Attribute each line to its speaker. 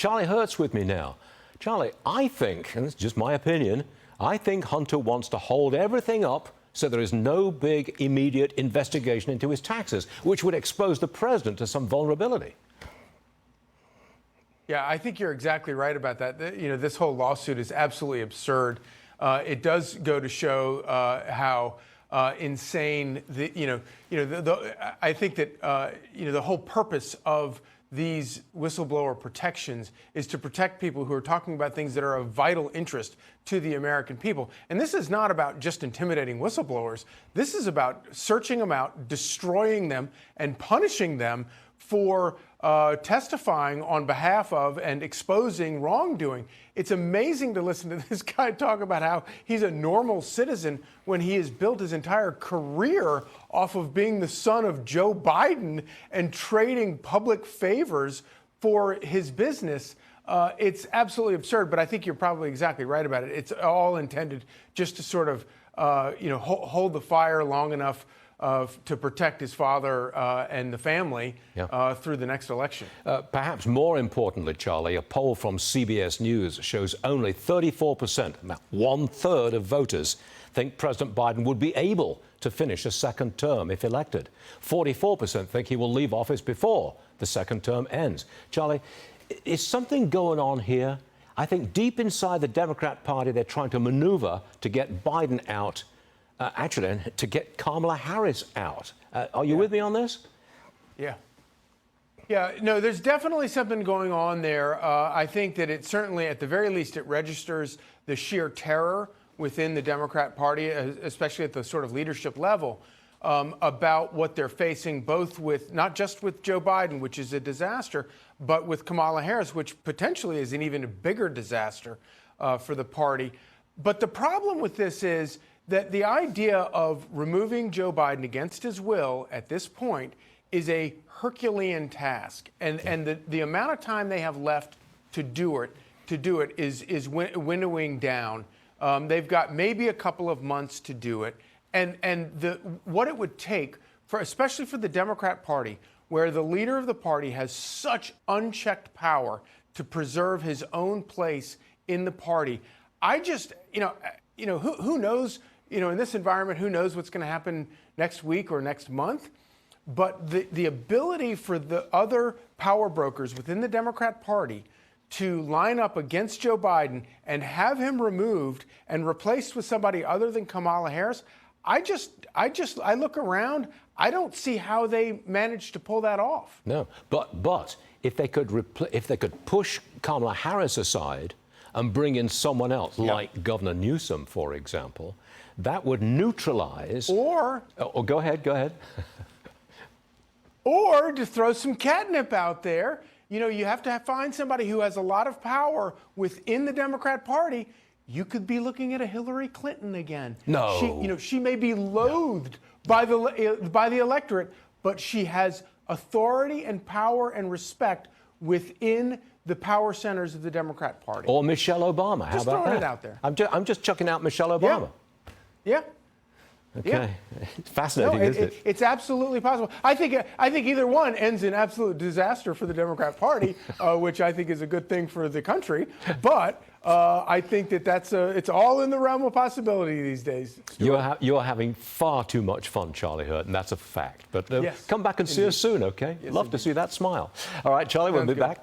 Speaker 1: Charlie Hurt's with me now. Charlie, I think, and it's just my opinion, I think Hunter wants to hold everything up so there is no big immediate investigation into his taxes, which would expose the president to some vulnerability.
Speaker 2: Yeah, I think you're exactly right about that. You know, this whole lawsuit is absolutely absurd. It does go to show how insane I think that the whole purpose of these whistleblower protections is to protect people who are talking about things that are of vital interest to the American people. And this is not about just intimidating whistleblowers. This is about searching them out, destroying them, and punishing them for testifying on behalf of and exposing wrongdoing. It's amazing to listen to this guy talk about how he's a normal citizen when he has built his entire career off of being the son of Joe Biden and trading public favors for his business. It's absolutely absurd, but I think you're probably exactly right about it. It's all intended just to sort of, hold the fire long enough to protect his father and the family through the next election.
Speaker 1: Perhaps more importantly, Charlie, a poll from CBS News shows only 34%, about 1/3 of voters, think President Biden would be able to finish a second term if elected. 44% think he will leave office before the second term ends. Charlie, is something going on here? I think deep inside the Democrat Party, they're trying to maneuver to get Biden out. Actually, to get Kamala Harris out. Are you with me on this?
Speaker 2: Yeah, no, there's definitely something going on there. I think that it certainly, at the very least, it registers the sheer terror within the Democrat Party, especially at the sort of leadership level, about what they're facing, both with, not just with Joe Biden, which is a disaster, but with Kamala Harris, which potentially is an even bigger disaster for the party. But the problem with this is that the idea of removing Joe Biden against his will at this point is a Herculean task. And the amount of time they have left to do it is winnowing down. They've got maybe a couple of months to do it. And what it would take, especially for the Democrat Party, where the leader of the party has such unchecked power to preserve his own place in the party. I just, who knows? In this environment, who knows what's going to happen next week or next month? But the ability for the other power brokers within the Democrat Party to line up against Joe Biden and have him removed and replaced with somebody other than Kamala Harris, I look around, I don't see how they managed to pull that off.
Speaker 1: No, but if they could push Kamala Harris aside and bring in someone else, like Governor Newsom, for example, that would neutralize.
Speaker 2: Or
Speaker 1: go ahead.
Speaker 2: Or to throw some catnip out there. You have to find somebody who has a lot of power within the Democrat Party. You could be looking at a Hillary Clinton again.
Speaker 1: No.
Speaker 2: She may be loathed by the electorate, but she has authority and power and respect within the power centers of the Democrat Party.
Speaker 1: Or Michelle Obama. How about that?
Speaker 2: Just throwing it out there.
Speaker 1: I'm just chucking out Michelle Obama.
Speaker 2: Yeah.
Speaker 1: Okay.
Speaker 2: Yeah.
Speaker 1: It's fascinating, isn't it?
Speaker 2: It's absolutely possible. I think either one ends in absolute disaster for the Democrat Party, which I think is a good thing for the country. But I think it's all in the realm of possibility these days.
Speaker 1: You are having far too much fun, Charlie Hurt, and that's a fact. But
Speaker 2: yes,
Speaker 1: come back and see us soon, okay?
Speaker 2: Yes,
Speaker 1: Love to see that smile. All right, Charlie, we'll be back.